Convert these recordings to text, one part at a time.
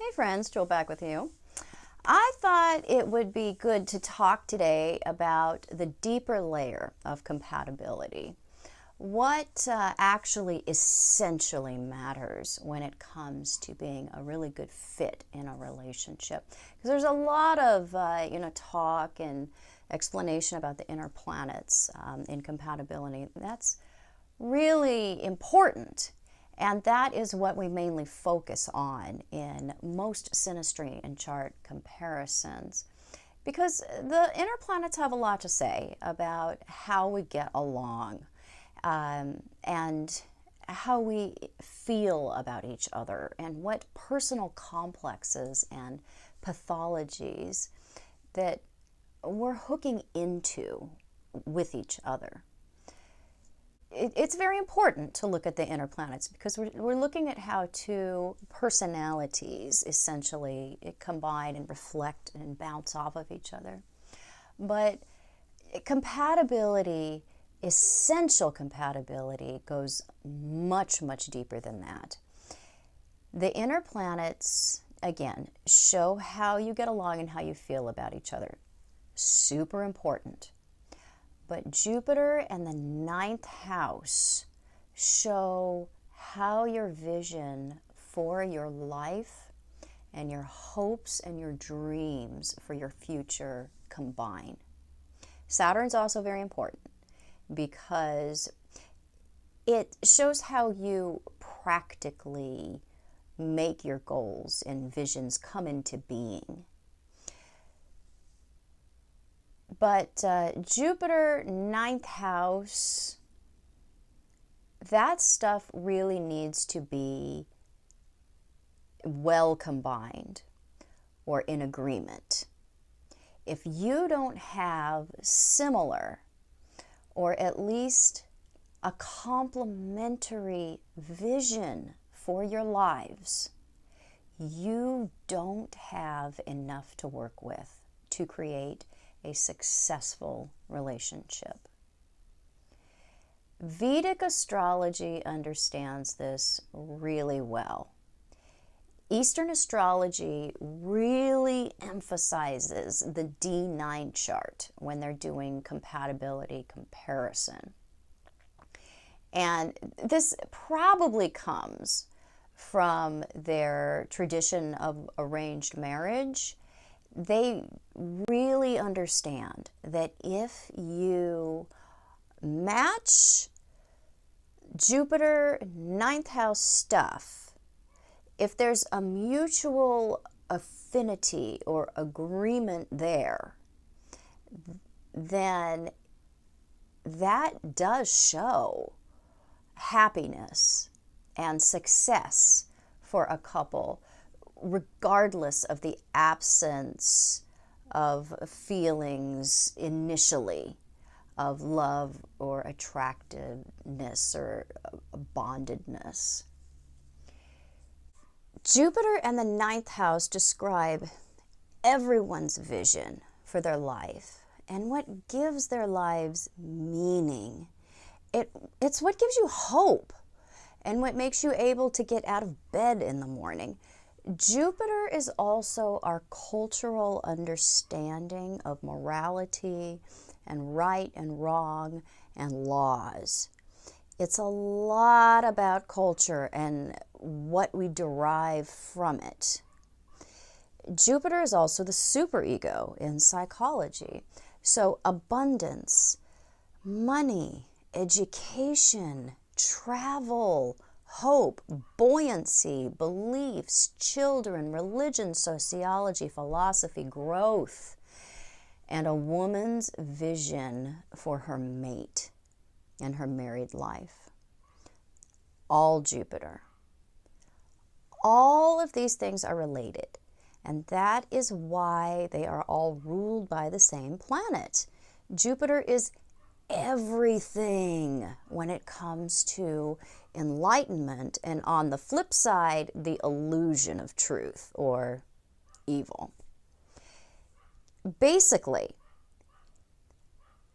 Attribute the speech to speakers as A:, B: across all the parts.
A: Hey friends, Joel back with you. I thought it would be good to talk today about the deeper layer of compatibility. What actually essentially matters when it comes to being a really good fit in a relationship. Because there's a lot of talk and explanation about the inner planets in compatibility. That's really important. And that is what we mainly focus on in most synastry and chart comparisons. Because the inner planets have a lot to say about how we get along and how we feel about each other and what personal complexes and pathologies that we're hooking into with each other. It's very important to look at the inner planets because we're looking at how two personalities essentially combine and reflect and bounce off of each other. But compatibility, essential compatibility, goes much, much deeper than that. The inner planets, again, show how you get along and how you feel about each other. Super important. But Jupiter and the ninth house show how your vision for your life and your hopes and your dreams for your future combine. Saturn's also very important because it shows how you practically make your goals and visions come into being. But Jupiter, ninth house, that stuff really needs to be well combined or in agreement. If you don't have similar or at least a complementary vision for your lives, you don't have enough to work with to create a successful relationship. Vedic astrology understands this really well. Eastern astrology really emphasizes the D9 chart when they're doing compatibility comparison. And this probably comes from their tradition of arranged marriage. They really understand that if you match Jupiter ninth house stuff, if there's a mutual affinity or agreement there, then that does show happiness and success for a couple, regardless of the absence of feelings initially of love or attractiveness or bondedness. Jupiter and the ninth house describe everyone's vision for their life and what gives their lives meaning. It's what gives you hope and what makes you able to get out of bed in the morning. Jupiter is also our cultural understanding of morality and right and wrong and laws. It's a lot about culture and what we derive from it. Jupiter is also the superego in psychology. So abundance, money, education, travel, hope, buoyancy, beliefs, children, religion, sociology, philosophy, growth, and a woman's vision for her mate and her married life. All Jupiter. All of these things are related, and that is why they are all ruled by the same planet. Jupiter is everything when it comes to enlightenment, and on the flip side, the illusion of truth or evil. Basically,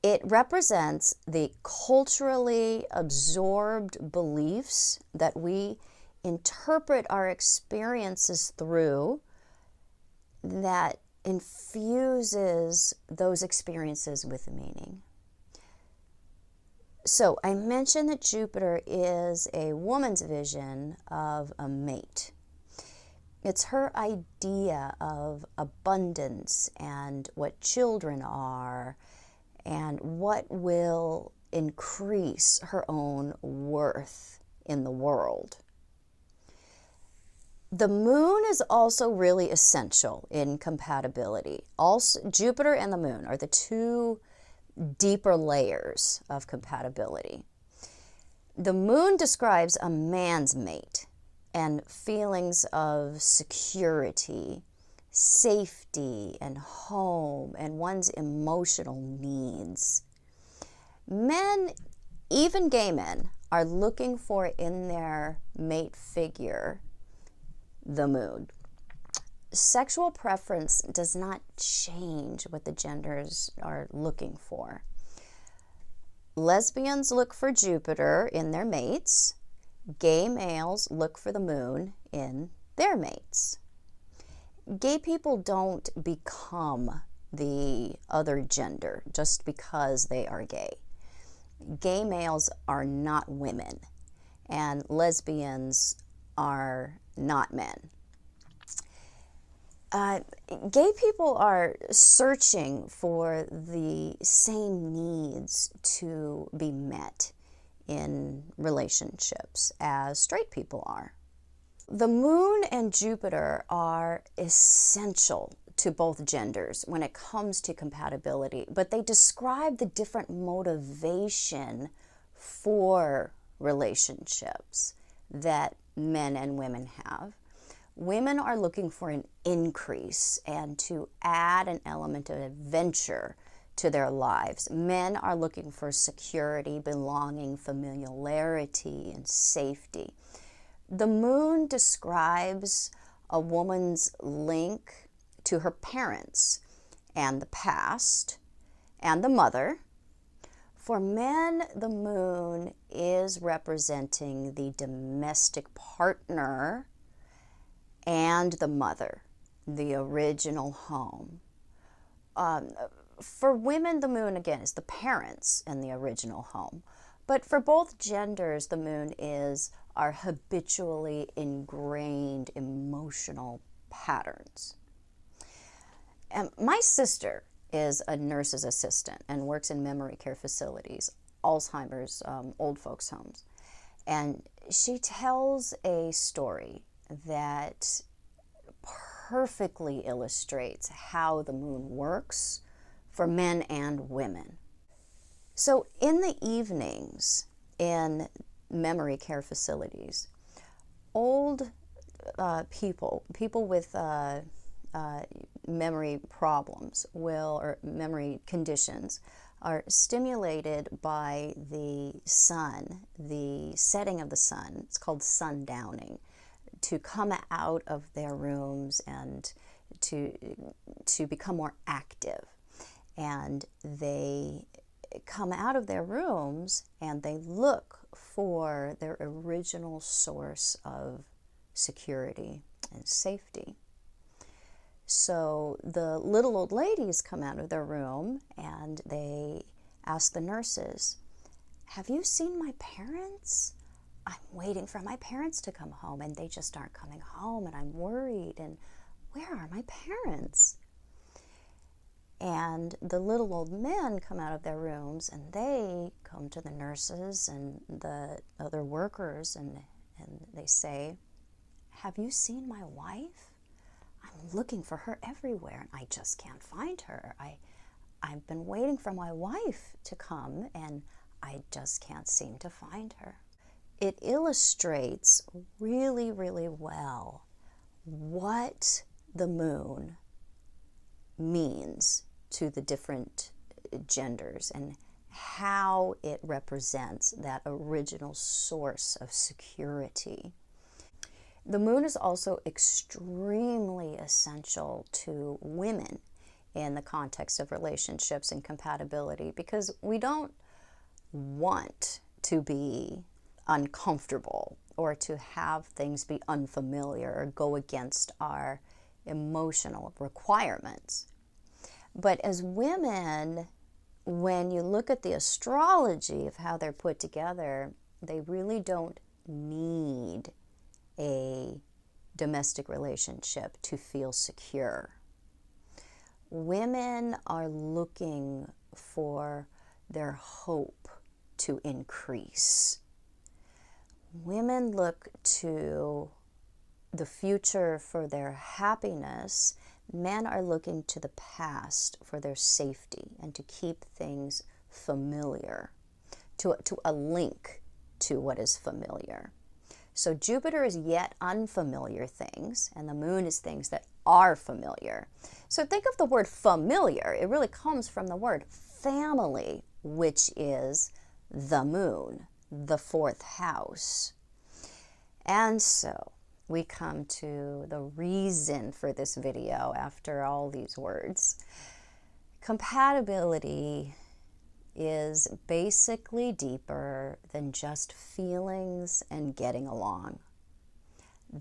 A: it represents the culturally absorbed beliefs that we interpret our experiences through that infuses those experiences with meaning. So I mentioned that Jupiter is a woman's vision of a mate. It's her idea of abundance and what children are and what will increase her own worth in the world. The moon is also really essential in compatibility. Also, Jupiter and the moon are the two deeper layers of compatibility. The moon describes a man's mate and feelings of security, safety, and home, and one's emotional needs. Men, even gay men, are looking for in their mate figure the moon. Sexual preference does not change what the genders are looking for. Lesbians look for Jupiter in their mates. Gay males look for the moon in their mates. Gay people don't become the other gender just because they are gay. Gay males are not women, and lesbians are not men. Gay people are searching for the same needs to be met in relationships as straight people are. The moon and Jupiter are essential to both genders when it comes to compatibility, but they describe the different motivation for relationships that men and women have. Women are looking for an increase and to add an element of adventure to their lives. Men are looking for security, belonging, familiarity, and safety. The moon describes a woman's link to her parents and the past and the mother. For men, the moon is representing the domestic partner and the mother, the original home. For women, the moon, again, is the parents and the original home. But for both genders, the moon is our habitually ingrained emotional patterns. And my sister is a nurse's assistant and works in memory care facilities, Alzheimer's, old folks' homes. And she tells a story that perfectly illustrates how the moon works for men and women. So in the evenings in memory care facilities, old people with memory problems or memory conditions are stimulated by the sun, the setting of the sun. It's called sundowning, to come out of their rooms and to become more active. And they come out of their rooms and they look for their original source of security and safety. So the little old ladies come out of their room and they ask the nurses, "Have you seen my parents? I'm waiting for my parents to come home and they just aren't coming home and I'm worried, and where are my parents?" And the little old men come out of their rooms and they come to the nurses and the other workers and they say, "Have you seen my wife? I'm looking for her everywhere and I just can't find her. I've been waiting for my wife to come and I just can't seem to find her." It illustrates really, really well what the moon means to the different genders and how it represents that original source of security. The moon is also extremely essential to women in the context of relationships and compatibility, because we don't want to be uncomfortable or to have things be unfamiliar or go against our emotional requirements. But as women, when you look at the astrology of how they're put together, they really don't need a domestic relationship to feel secure. Women are looking for their hope to increase. Women look to the future for their happiness. Men are looking to the past for their safety and to keep things familiar, to a link to what is familiar. So Jupiter is yet unfamiliar things, and the moon is things that are familiar. So think of the word familiar. It really comes from the word family, which is the moon, the fourth house. And so we come to the reason for this video after all these words. Compatibility is basically deeper than just feelings and getting along.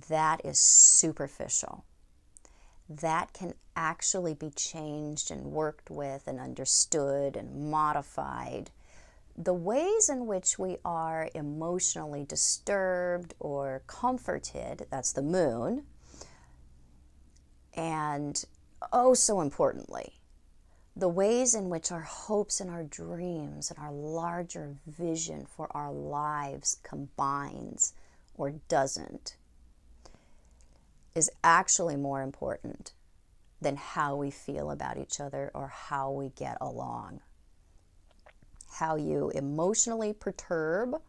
A: That is superficial. That can actually be changed and worked with and understood and modified. The ways in which we are emotionally disturbed or comforted, that's the moon, and oh so importantly, the ways in which our hopes and our dreams and our larger vision for our lives combines or doesn't is actually more important than how we feel about each other or how we get along. How you emotionally perturb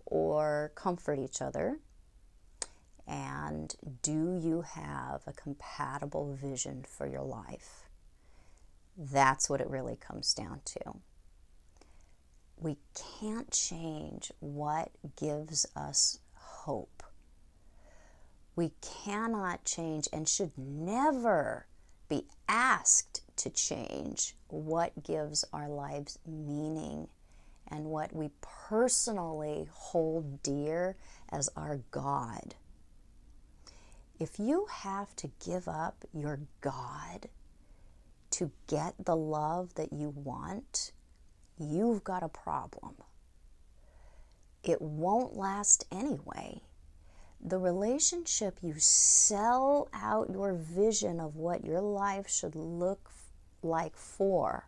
A: or comfort each other, and do you have a compatible vision for your life? That's what it really comes down to. We can't change what gives us hope. We cannot change and should never be asked to change what gives our lives meaning and what we personally hold dear as our God. If you have to give up your God to get the love that you want, you've got a problem. It won't last anyway. The relationship you sell out your vision of what your life should look like for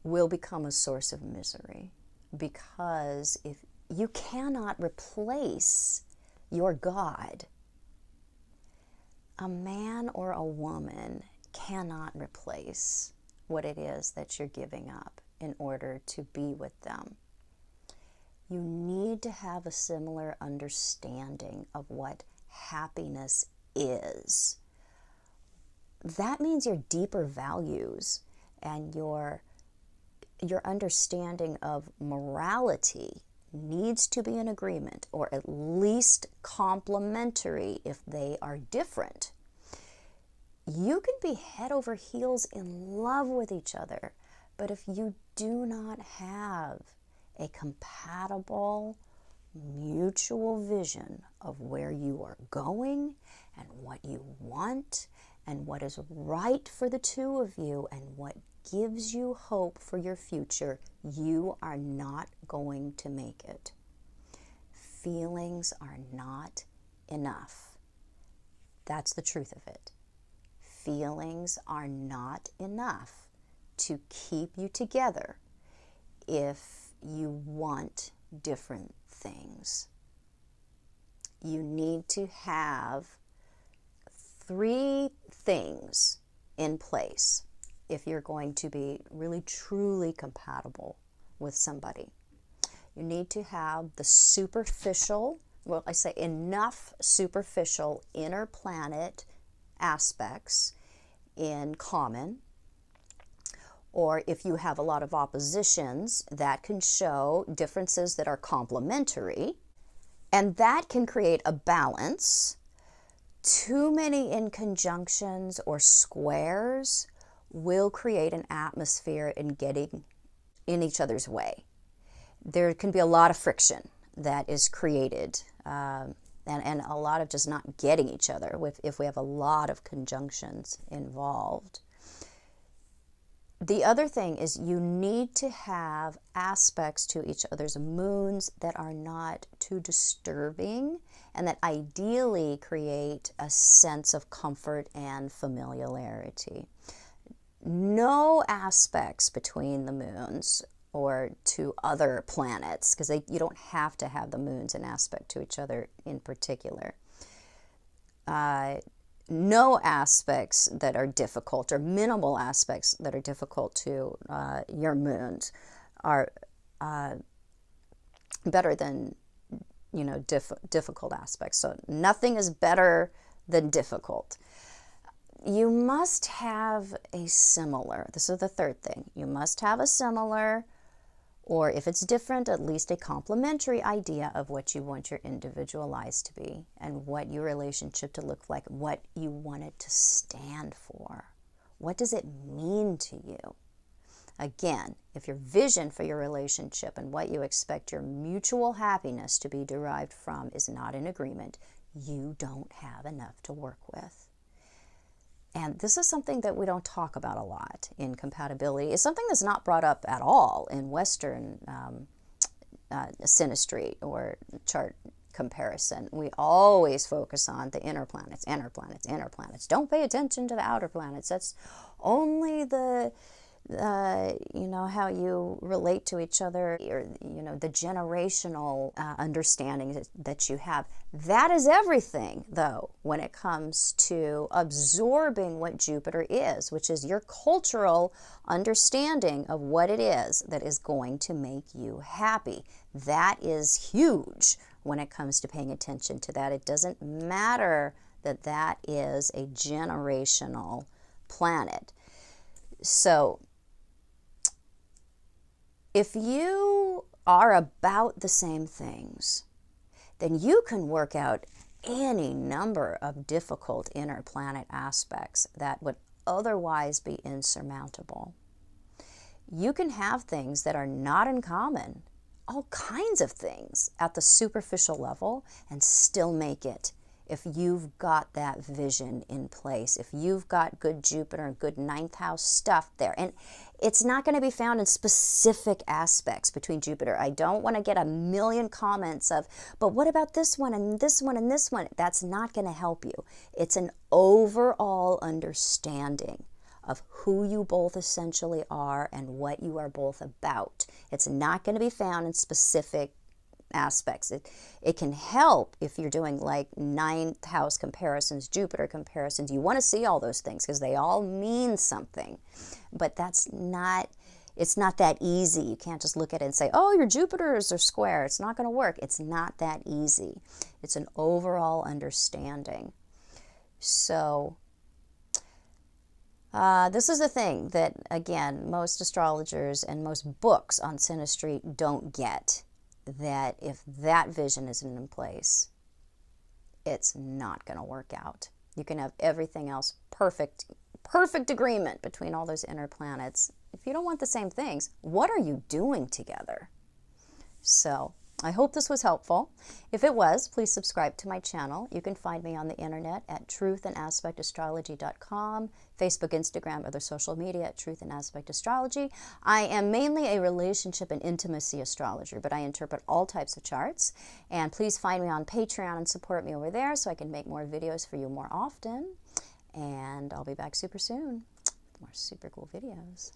A: will become a source of misery, because if you cannot replace your God, a man or a woman cannot replace what it is that you're giving up in order to be with them. You need to have a similar understanding of what happiness is. That means your deeper values and your understanding of morality needs to be in agreement, or at least complementary if they are different. You can be head over heels in love with each other, but if you do not have a compatible, mutual vision of where you are going and what you want and what is right for the two of you and what gives you hope for your future, you are not going to make it. Feelings are not enough. That's the truth of it. Feelings are not enough to keep you together if you want different things. You need to have 3 things in place if you're going to be really truly compatible with somebody. You need to have the superficial, well, I say enough superficial inner planet aspects in common. Or if you have a lot of oppositions, that can show differences that are complementary, and that can create a balance. Too many inconjunctions or squares will create an atmosphere in getting in each other's way. There can be a lot of friction, that is created, and a lot of just not getting each other if we have a lot of conjunctions involved. The other thing is you need to have aspects to each other's moons that are not too disturbing and that ideally create a sense of comfort and familiarity. No aspects between the moons or to other planets, because you don't have to have the moons in aspect to each other in particular. No aspects that are difficult, or minimal aspects that are difficult to your moons, are better than, difficult aspects. So nothing is better than difficult. You must have a similar. This is the third thing. You must have a similar, or if it's different, at least a complementary idea of what you want your individualized to be and what your relationship to look like, what you want it to stand for. What does it mean to you? Again, if your vision for your relationship and what you expect your mutual happiness to be derived from is not in agreement, you don't have enough to work with. And this is something that we don't talk about a lot in compatibility. It's something that's not brought up at all in Western synastry or chart comparison. We always focus on the inner planets, inner planets, inner planets. Don't pay attention to the outer planets. That's only the how you relate to each other, or the generational understanding that you have. That is everything, though, when it comes to absorbing what Jupiter is, which is your cultural understanding of what it is that is going to make you happy. That is huge when it comes to paying attention to that. It doesn't matter that that is a generational planet. So if you are about the same things, then you can work out any number of difficult inner planet aspects that would otherwise be insurmountable. You can have things that are not in common, all kinds of things at the superficial level, and still make it if you've got that vision in place, if you've got good Jupiter and good ninth house stuff there. And it's not going to be found in specific aspects between Jupiter. I don't want to get a million comments of, but what about this one and this one and this one? That's not going to help you. It's an overall understanding of who you both essentially are and what you are both about. It's not going to be found in specific aspects. It can help if you're doing like ninth house comparisons, Jupiter comparisons. You want to see all those things because they all mean something. But it's not that easy. You can't just look at it and say, oh, your Jupiters are square. It's not going to work. It's not that easy. It's an overall understanding. So this is a thing that, again, most astrologers and most books on synastry don't get. That if that vision isn't in place, it's not going to work out. You can have everything else perfect agreement between all those inner planets. If you don't want the same things, what are you doing together? So I hope this was helpful. If it was, please subscribe to my channel. You can find me on the internet at truthandaspectastrology.com, Facebook, Instagram, other social media at Truth and Aspect Astrology. I am mainly a relationship and intimacy astrologer, but I interpret all types of charts. And please find me on Patreon and support me over there so I can make more videos for you more often. And I'll be back super soon with more super cool videos.